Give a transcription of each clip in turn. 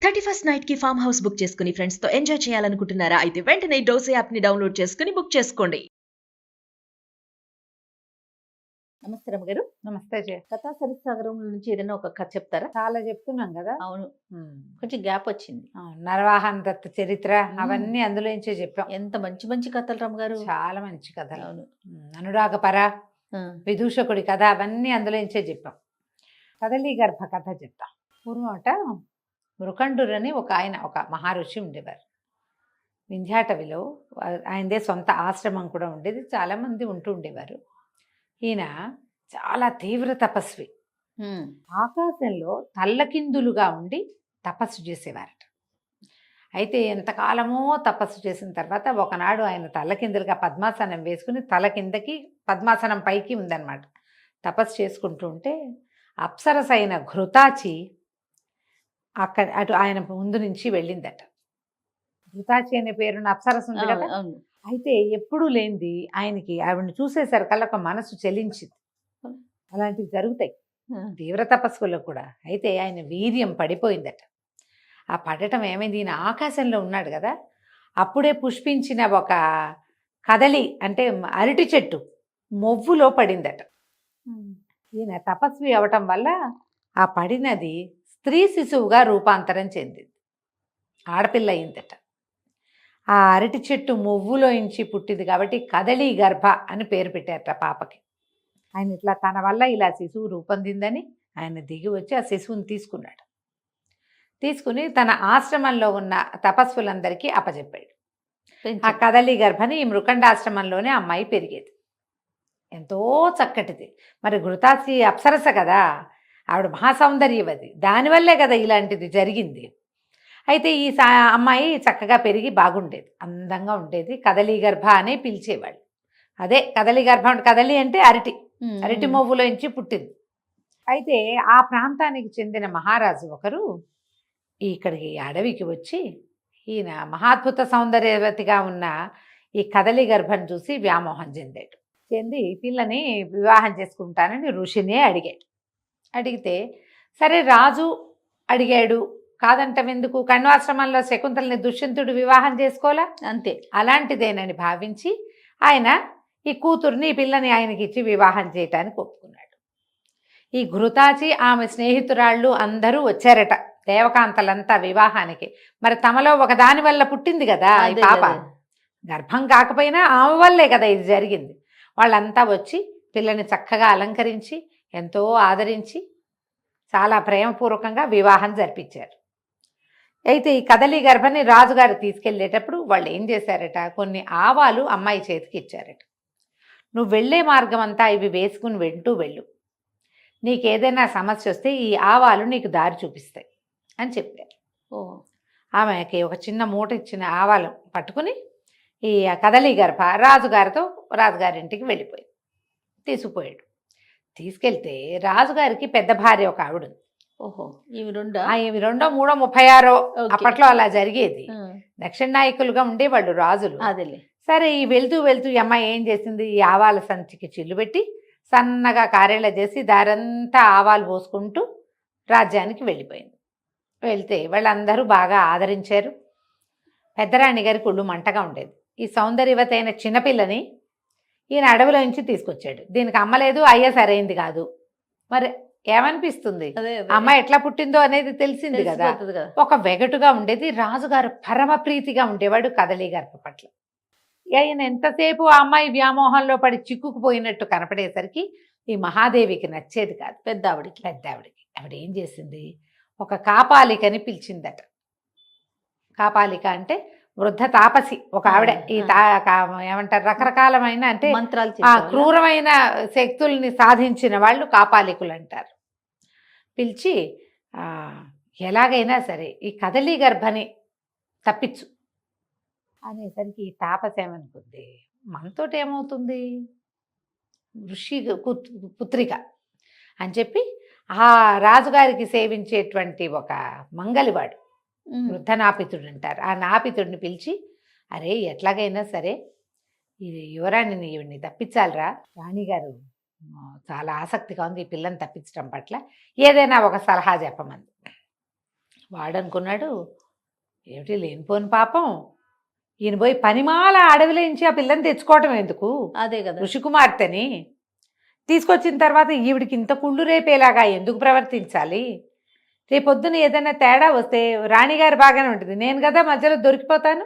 31st night కి farm house book చేసుకుని friends తో ఎంజాయ్ చేయాలనుకుంటున్నారా? అయితే వెంటనే డోసే యాప్ ని డౌన్లోడ్ చేసుకుని బుక్ చేసుకోండి. నమస్తే రమ్మగారు. నమస్తే జయ. కథా సరిసాగరం నుంచి ఏదైనా ఒక కథ చెప్తారా? చాలా చెప్తున్నాం కదా. అవును, కొంచెం గ్యాప్ వచ్చింది. నరవాహన దత్త చరిత్ర అవన్నీ అందులో నుంచే చెప్పాం. ఎంత మంచి మంచి కథలు రమ్మగారు. చాలా మంచి కథలు. అవును. అనురాగపర, విదూషకుడి కథ అవన్నీ అందులో నుంచే చెప్పాం. కదలి గర్భ కథ చెప్తాం. పూర్వమట మృకండురని ఒక మహర్షి ఉండేవారు. వింధ్యాటవిలో ఆయనదే సొంత ఆశ్రమం కూడా ఉండేది. చాలామంది ఉంటూ ఉండేవారు. ఈయన చాలా తీవ్ర తపస్వి. ఆకాశంలో తల్లకిందులుగా ఉండి తపస్సు చేసేవారట. అయితే ఎంతకాలమో తపస్సు చేసిన తర్వాత ఒకనాడు ఆయన తల్లకిందులుగా పద్మాసనం వేసుకుని తల కిందకి పద్మాసనం పైకి ఉందన్నమాట. తపస్సు చేసుకుంటూ ఉంటే అప్సరస అయిన ఘృతాచి అటు ఆయన ముందు నుంచి వెళ్ళిందట. ఘృతాచి అనే పేరున్న అప్సరస ఉంది కదా. అయితే ఎప్పుడూ లేనిది ఆయనకి ఆవిడని చూసేసరికల్లా ఒక మనసు చెలించింది. అలాంటివి జరుగుతాయి తీవ్ర తపస్సులో కూడా. అయితే ఆయన వీర్యం పడిపోయిందట. ఆ పడటం ఏమైంది, ఈయన ఆకాశంలో ఉన్నాడు కదా, అప్పుడే పుష్పించిన ఒక కదలి అంటే అరటి చెట్టు మొవ్వులో పడిందట. ఈయన తపస్వి అవటం వల్ల ఆ పడినది స్త్రీ శిశువుగా రూపాంతరం చెందింది. ఆడపిల్ల అయిందట. ఆ అరటి చెట్టు మొవ్వులోంచి పుట్టింది కాబట్టి కదలి గర్భ అని పేరు పెట్టారట పాపకి. ఆయన ఇట్లా తన వల్ల ఇలా శిశువు రూపొందిందని ఆయన దిగి వచ్చి ఆ శిశువుని తీసుకున్నాడు. తీసుకుని తన ఆశ్రమంలో ఉన్న తపస్సులందరికీ అప్పచెప్పాడు. ఆ కదలి గర్భని ఈ మృకండాశ్రమంలోనే అమ్మాయి పెరిగేది. ఎంతో చక్కటిది. మరి ఘృతాచి అప్సరస కదా, ఆవిడ మహాసౌందర్యవతి. దానివల్లే కదా ఇలాంటిది జరిగింది. అయితే ఈ అమ్మాయి చక్కగా పెరిగి బాగుండేది, అందంగా ఉండేది. కదలి గర్భ అనే పిలిచేవాళ్ళు. అదే కదలి గర్భ. కదలి అంటే అరటి మొవ్వులోంచి పుట్టింది. అయితే ఆ ప్రాంతానికి చెందిన మహారాజు ఒకరు ఇక్కడికి అడవికి వచ్చి ఈయన మహాద్భుత సౌందర్యవతిగా ఉన్న ఈ కదలి గర్భం చూసి వ్యామోహం చెంది పిల్లని వివాహం చేసుకుంటానని ఋషినే అడిగాడు. అడిగితే సరే రాజు అడిగాడు, కాదంటాం ఎందుకు? కణ్వాశ్రమంలో శకుంతలని దుష్యంతుడు వివాహం చేసుకోవాలా, అంతే. అలాంటిదేనని భావించి ఆయన ఈ కూతుర్ని ఈ పిల్లని ఆయనకి ఇచ్చి వివాహం చేయటానికి ఒప్పుకున్నాడు. ఈ ఘృతాచి ఆమె స్నేహితురాళ్ళు అందరూ వచ్చారట, దేవకాంతలంతా వివాహానికి. మరి తమలో ఒకదాని వల్ల పుట్టింది కదా ఈ పాప. గర్భం కాకపోయినా ఆమె వల్లే కదా ఇది జరిగింది. వాళ్ళంతా వచ్చి పిల్లని చక్కగా అలంకరించి ఎంతో ఆదరించి చాలా ప్రేమపూర్వకంగా వివాహం జరిపించారు. అయితే ఈ కదలి గర్భని రాజుగారు తీసుకెళ్ళేటప్పుడు వాళ్ళు ఏం చేశారట, కొన్ని ఆవాలు అమ్మాయి చేతికి ఇచ్చారట. నువ్వు వెళ్ళే మార్గం అంతా ఇవి వేసుకుని వెళ్ళు, నీకేదైనా సమస్య వస్తే ఈ ఆవాలు నీకు దారి చూపిస్తాయి అని చెప్పారు. ఆమెకి ఒక చిన్న మూట ఇచ్చిన ఆవాలు పట్టుకుని ఈ కదలి గర్భ రాజుగారింటికి వెళ్ళిపోయింది. తీసుకుపోయాడు. తీసుకెళ్తే రాజుగారికి పెద్ద భార్య ఒక ఆవిడ. ఇవి రెండో మూడో 36 అప్పట్లో అలా జరిగేది. దక్షిణ నాయకులుగా ఉండేవాళ్ళు రాజులు. సరే ఈ వెళ్తూ ఈ అమ్మాయి ఏం చేసింది, ఈ ఆవాల సంచికి చిల్లు పెట్టి సన్నగా కారేలా చేసి దారంతా ఆవాలు పోసుకుంటూ రాజ్యానికి వెళ్ళిపోయింది. వెళ్తే వాళ్ళందరూ బాగా ఆదరించారు. పెద్దరాణి గారికి ఒళ్ళు మంటగా ఉండేది. ఈ సౌందర్యవతి అయిన చిన్నపిల్లని ఈయన అడవిలో నుంచి తీసుకొచ్చాడు. దీనికి అమ్మలేదు, అయ్యే సరైంది కాదు. మరి ఏమనిపిస్తుంది, అమ్మాయి ఎట్లా పుట్టిందో అనేది తెలిసింది కదా. ఒక వెగటుగా ఉండేది. రాజుగారు పరమ ప్రీతిగా ఉండేవాడు కదలి గర్భ పట్ల. ఆయన ఎంతసేపు ఆ అమ్మాయి వ్యామోహంలో పడి చిక్కుకుపోయినట్టు కనపడేసరికి ఈ మహాదేవికి నచ్చేది కాదు. పెద్దావిడికి ఆవిడ ఏం చేసింది, ఒక కాపాలికని పిలిచిందట. కాపాలిక అంటే వృద్ధ తాపసి ఒక ఆవిడ. ఈ ఏమంటారు, రకరకాలమైన అంటే క్రూరమైన శక్తుల్ని సాధించిన వాళ్ళు కాపాలికులు అంటారు. పిలిచి ఎలాగైనా సరే ఈ కదలి గర్భని తప్పించు అనేసరికి ఈ తాపసి ఏమనుకుంది, మనతోటి ఏమవుతుంది, ఋషి పుత్రిక అని చెప్పి ఆ రాజుగారికి సేవించేటువంటి ఒక మంగలివాడు, వృద్ధ నాపితుడు అంటారు, ఆ నాపితుడిని పిలిచి, అరే ఎట్లాగైనా సరే ఈ యువరాణిని ఈవిడ్ని తప్పించాలిరా, రాణిగారు చాలా ఆసక్తిగా ఉంది ఈ పిల్లని తప్పించడం పట్ల, ఏదైనా ఒక సలహా చెప్పమంది. వాడనుకున్నాడు, ఏమిటి లేనిపోని పాపం, ఈయన పోయి పనిమాల అడవిలోంచి ఆ పిల్లని తెచ్చుకోవటం ఎందుకు, అదే కదా. ఋషికుమార్తెని తీసుకొచ్చిన తర్వాత ఈవిడికి ఇంత కుళ్ళు రేపేలాగా ఎందుకు ప్రవర్తించాలి, రేపొద్దున ఏదైనా తేడా వస్తే రాణిగారు బాగానే ఉంటుంది, నేను కదా మధ్యలో దొరికిపోతాను.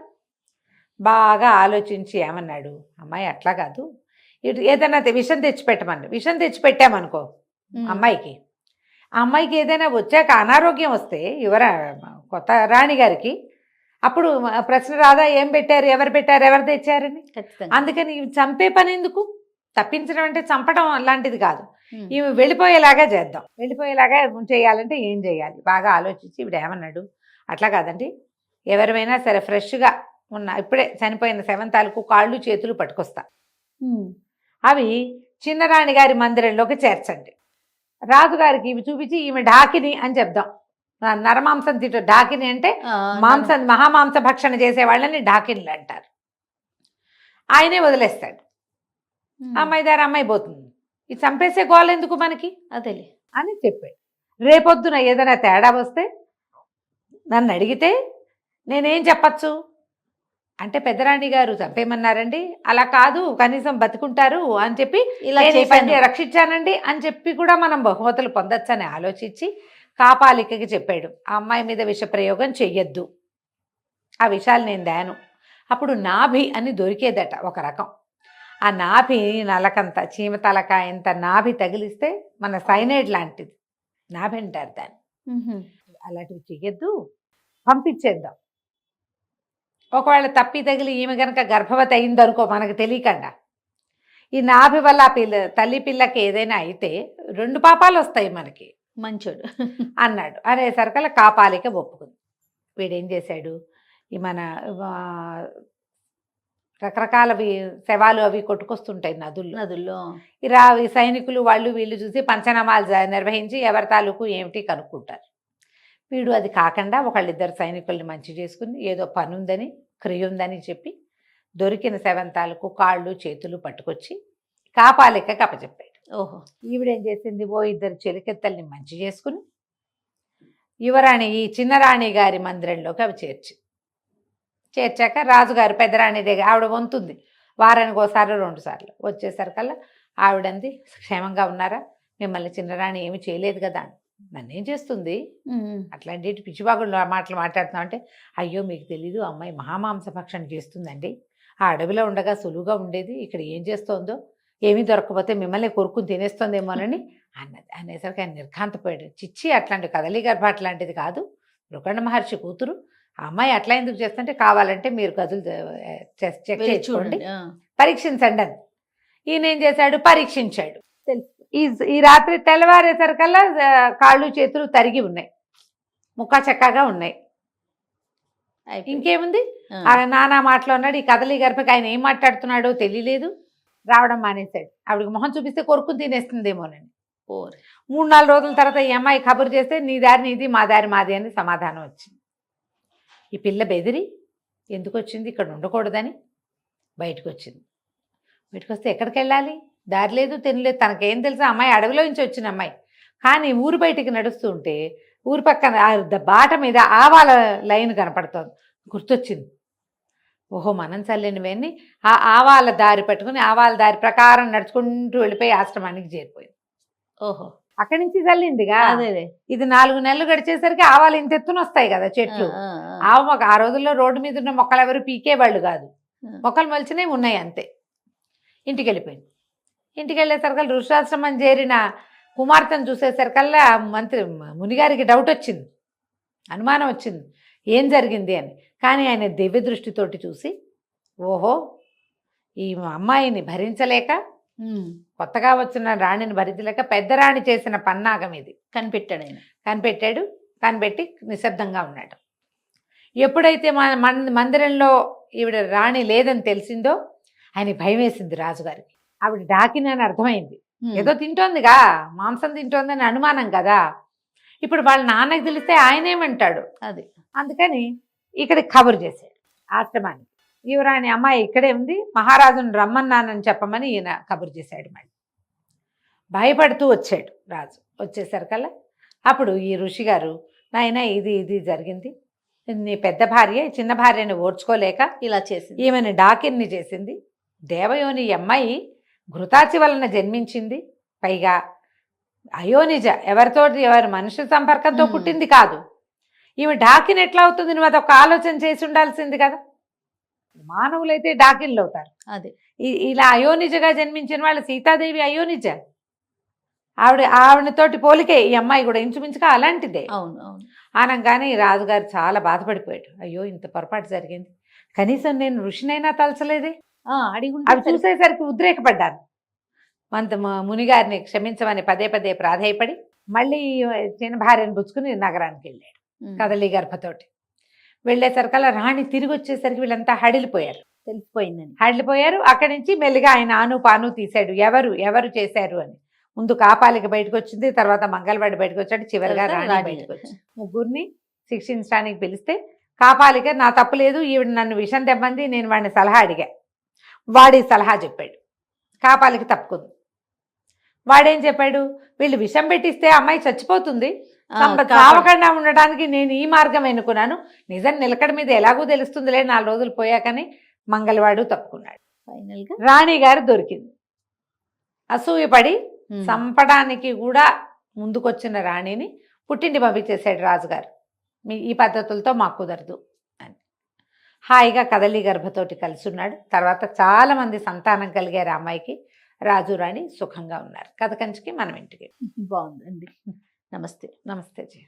బాగా ఆలోచించి ఏమన్నాడు, అమ్మాయి అట్లా కాదు, ఇటు ఏదైనా విషం తెచ్చిపెట్టమని, విషం తెచ్చిపెట్టామనుకో అమ్మాయికి, ఆ అమ్మాయికి ఏదైనా వచ్చాక అనారోగ్యం వస్తే కొత్త రాణిగారికి అప్పుడు ప్రశ్న రాదా, ఏం పెట్టారు, ఎవరు పెట్టారు, ఎవరు తెచ్చారని. ఖచ్చితంగా. అందుకని ఇవి చంపే పని ఎందుకు, తప్పించడం అంటే చంపడం అలాంటిది కాదు, ఇవి వెళ్ళిపోయేలాగా చేద్దాం, వెళ్ళిపోయేలాగా చేయాలంటే ఏం చేయాలి బాగా ఆలోచించి ఇప్పుడు ఏమన్నాడు, అట్లా కాదండి, ఎవరివైనా సరే ఫ్రెష్గా ఉన్న ఇప్పుడే చనిపోయిన శవం తాలూకు కాళ్ళు చేతులు పట్టుకొస్తా, అవి చిన్నరాణి గారి మందిరంలోకి చేర్చండి, రాజుగారికి ఇవి చూపించి ఈమె ఢాకిని అని చెప్దాం, నరమాంసం తింటూ ఢాకిని అంటే మాంసం మహామాంస భక్షణ చేసే వాళ్ళని ఢాకిన్లు అంటారు. ఆయనే వదిలేస్తాడు, అమ్మాయి దారి అమ్మాయి పోతుంది, ఇది చంపేసే గోల్ ఎందుకు మనకి అదేలే అని చెప్పాడు. రేపొద్దున ఏదైనా తేడా వస్తే నన్ను అడిగితే నేనేం చెప్పచ్చు అంటే, పెద్దరాణి గారు చంపేయమన్నారండి, అలా కాదు కనీసం బతుకుంటారు అని చెప్పి ఇలా నేను ఈ చేశాను. పని రక్షించానండి అని చెప్పి కూడా మనం బహుమతులు పొందొచ్చని ఆలోచించి కాపాలికకి చెప్పాడు, ఆ అమ్మాయి మీద విష ప్రయోగం చెయ్యొద్దు, ఆ విషయాలు నేను దాను. అప్పుడు నాభి అని దొరికేదట ఒక రకం, ఆ నాభి నలకంత చీమ తలకాయంత నాభి తగిలిస్తే మన సైనైడ్ లాంటిది నాభి అంటారు దాన్ని, అలాంటివి చెయ్యొద్దు, పంపించేద్దాం. ఒకవేళ తప్పి తగిలి ఈమె కనుక గర్భవతి అయిందనుకో మనకు తెలియకుండా, ఈ నాభి వల్ల తల్లి పిల్లకి ఏదైనా అయితే 2 పాపాలు వస్తాయి మనకి మంచోడు అన్నాడు. అనేసరికల్లా కాపాలిక ఒప్పుకుంది. వీడేం చేశాడు, ఈ మన రకరకాల శవాలు అవి కొట్టుకొస్తుంటాయి నదుల్లో. ఈ సైనికులు వాళ్ళు వీళ్ళు చూసి పంచనామాలు నిర్వహించి ఎవరి తాలూకు ఏమిటి కనుక్కుంటారు. వీడు అది కాకుండా ఒకళ్ళిద్దరు సైనికుల్ని మంచి చేసుకుని ఏదో పని ఉందని క్రియ ఉందని చెప్పి దొరికిన శవం తాలూకు కాళ్ళు చేతులు పట్టుకొచ్చి కాపాలికకి అప్పచెప్పాడు. ఓహో. ఈవిడేం చేసింది, ఓ 2 చెలికెత్తల్ని మంచి చేసుకుని యువరాణి ఈ చిన్నరాణి గారి మందిరంలోకి అవి చేర్చాక రాజుగారు పెద్దరాణి దగ్గర ఆవిడ వంతుంది, వారానికి ఒకసారి 2 సార్లు వచ్చేసరికల్లా ఆవిడంది, క్షేమంగా ఉన్నారా, మిమ్మల్ని చిన్నరాణి ఏమి చేయలేదు కదా, నన్నేం చేస్తుంది, అట్లాంటి పిచ్చిబాగుడు మాటలు మాట్లాడుతున్నాం అంటే, అయ్యో మీకు తెలీదు, అమ్మాయి మహామాంస భక్షణ చేస్తుందండి, ఆ అడవిలో ఉండగా సులువుగా ఉండేది, ఇక్కడ ఏం చేస్తోందో, ఏమీ దొరకకపోతే మిమ్మల్ని కొరుక్కుని తినేస్తోందేమోనని అన్నది. అనేసరికి ఆయన నిర్ఘాంతపోయాడు, చిచ్చి అట్లాంటి కదలి గర్భ అట్లాంటిది కాదు, మృకండ మహర్షి కూతురు, ఆ అమ్మాయి అట్లా ఎందుకు చేస్తుంటే కావాలంటే మీరు గదులు చెక్ చేసుకోండి, పరీక్షించండి అని. ఈయన ఏం చేశాడు, పరీక్షించాడు. ఈ రాత్రి తెల్లవారేసరికల్లా కాళ్ళు చేతులు తరిగి ఉన్నాయి, ముక్కా చక్కగా ఉన్నాయి, ఇంకేముంది నానా మాటలు అన్నాడు. ఈ కదలి గర్భకి ఆయన ఏం మాట్లాడుతున్నాడో తెలియలేదు, రావడం మానేశాడు. ఆవిడకి మొహం చూపిస్తే కొరుకుని తినేస్తుందేమోనని. 3-4 రోజుల తర్వాత ఈ అమ్మాయి కబురు చేస్తే నీ దారి నీది మా దారి మాది అని సమాధానం వచ్చింది. ఈ పిల్ల బెదిరి ఎందుకు వచ్చింది, ఇక్కడ ఉండకూడదని బయటకు వచ్చింది. బయటకు వస్తే ఎక్కడికి వెళ్ళాలి, దారి లేదు తినలేదు, తనకేం తెలుసు, అమ్మాయి అడవిలో నుంచి వచ్చిన అమ్మాయి. కానీ ఊరు బయటికి నడుస్తూ ఉంటే ఊరు పక్కన బాట మీద ఆవాల లైన్ కనపడుతోంది, గుర్తొచ్చింది. ఓహో మనం చల్లినవన్నీ ఆ ఆవాల దారి పట్టుకుని ఆవాల దారి ప్రకారం నడుచుకుంటూ వెళ్ళిపోయి ఆశ్రమానికి చేరిపోయింది. ఓహో, అక్కడి నుంచి చల్లిందిగా. అదే ఇది 4 నెలలు గడిచేసరికి ఆవాలు ఇంత ఎత్తున వస్తాయి కదా చెట్లు. ఆ రోజుల్లో రోడ్డు మీద ఉన్న మొక్కలు ఎవరు పీకేవాళ్ళు కాదు, మొక్కలు మలిచినవి ఉన్నాయి అంతే. ఇంటికి వెళ్ళిపోయింది. ఇంటికి వెళ్ళేసరికల్లా ఋషాశ్రమం చేరిన కుమార్తెను చూసేసరికల్లా మునిగారికి డౌట్ వచ్చింది, అనుమానం వచ్చింది ఏం జరిగింది అని. కానీ ఆయన దివ్య దృష్టితోటి చూసి, ఓహో ఈ అమ్మాయిని భరించలేక, కొత్తగా వచ్చిన రాణిని భరించలేక పెద్ద రాణి చేసిన పన్నాగం ఇది కనిపెట్టాడు ఆయన. కనిపెట్టి నిశ్శబ్దంగా ఉన్నాడు. ఎప్పుడైతే మందిరంలో ఈవిడ రాణి లేదని తెలిసిందో ఆయన భయం వేసింది రాజుగారికి. ఆవిడ డాకిని అని అర్థమైంది, ఏదో తింటోందిగా, మాంసం తింటోందని అనుమానం కదా. ఇప్పుడు వాళ్ళ నాన్నకి తెలిస్తే ఆయనేమంటాడు, అది అందుకని ఇక్కడికి కబురు చేశాడు ఆశ్రమానికి. యువరాణి అమ్మాయి ఇక్కడే ఉంది, మహారాజును రమ్మన్నానని చెప్పమని ఈయన కబురు చేశాడు. మళ్ళీ భయపడుతూ వచ్చాడు రాజు. వచ్చేసరికల్లా అప్పుడు ఈ ఋషి గారు నాయన ఇది ఇది జరిగింది, నీ పెద్ద భార్య చిన్న భార్యని ఓర్చుకోలేక ఇలా చేసింది. ఈమెను డాకిన్ని చేసింది. దేవయోని ఈ అమ్మాయి ఘృతాచి వలన జన్మించింది, పైగా అయోనిజ, ఎవరి మనుషుల సంపర్కంతో పుట్టింది కాదు. ఈమె డాకిన్ ఎట్లా అవుతుంది? నువ్వు అదొక ఆలోచన చేసి ఉండాల్సింది కదా. మానవులైతే డాకిన్లు అవుతారు, అదే ఇలా అయోనిజగా జన్మించిన వాళ్ళు. సీతాదేవి అయోనిజ, ఆవిడతోటి పోలికే ఈ అమ్మాయి కూడా ఇంచుమించుగా అలాంటిదే. అవును అవును. అనగానే ఈ రాజుగారు చాలా బాధపడిపోయాడు. అయ్యో, ఇంత పొరపాటు జరిగింది, కనీసం నేను ఋషినైనా తలచలేదే. అడిగి అవి చూసేసరికి ఉద్రేకపడ్డాను. మునిగారిని క్షమించమని పదే పదే ప్రాధేయపడి మళ్ళీ చిన్న భార్యను పుచ్చుకుని నగరానికి వెళ్ళాడు కదలి గర్భతోటి. వెళ్ళేసరికల్లా రాణి తిరిగి వచ్చేసరికి వీళ్ళంతా హడిలిపోయారు. తెలిసిపోయిందండి. హడిలిపోయారు. అక్కడి నుంచి మెల్లిగా ఆయన ఆను పాను తీశాడు, ఎవరు చేశారు అని. ముందు కాపాలిక బయటకు వచ్చింది, తర్వాత మంగళవాడి బయటకు వచ్చాడు, చివరిగా రాణి బయటకు వచ్చింది. ముగ్గురిని శిక్షించడానికి పిలిస్తే కాపాలిక, నా తప్పు లేదు, ఈవిడ నన్ను విషం తెమ్మంది, నేను వాడిని సలహా అడిగా, వాడి సలహా చెప్పాడు. కాపాలిక తప్పుకుంది. వాడేం చెప్పాడు, వీళ్ళు విషం పెట్టిస్తే అమ్మాయి చచ్చిపోతుంది, చావకుండా ఉండడానికి నేను ఈ మార్గం ఎన్నుకున్నాను, నిజం నిలకడ మీద ఎలాగూ తెలుస్తుందిలే 4 రోజులు పోయాకని మంగళవాడు తప్పుకున్నాడు. ఫైనల్ గా రాణి గారు దొరికింది. అసూయపడి చంపడానికి కూడా ముందుకొచ్చిన రాణిని పుట్టింటి పంపించేశాడు రాజుగారు. ఈ పద్ధతులతో మాకు కుదరదు అని. హాయిగా కదలి గర్భతోటి కలిసి ఉన్నాడు. తర్వాత చాలా మంది సంతానం కలిగారు అమ్మాయికి. రాజు రాణి సుఖంగా ఉన్నారు. కథ కంచికి మనం ఇంటికి. బాగుందండి. నమస్తే. నమస్తే జయ.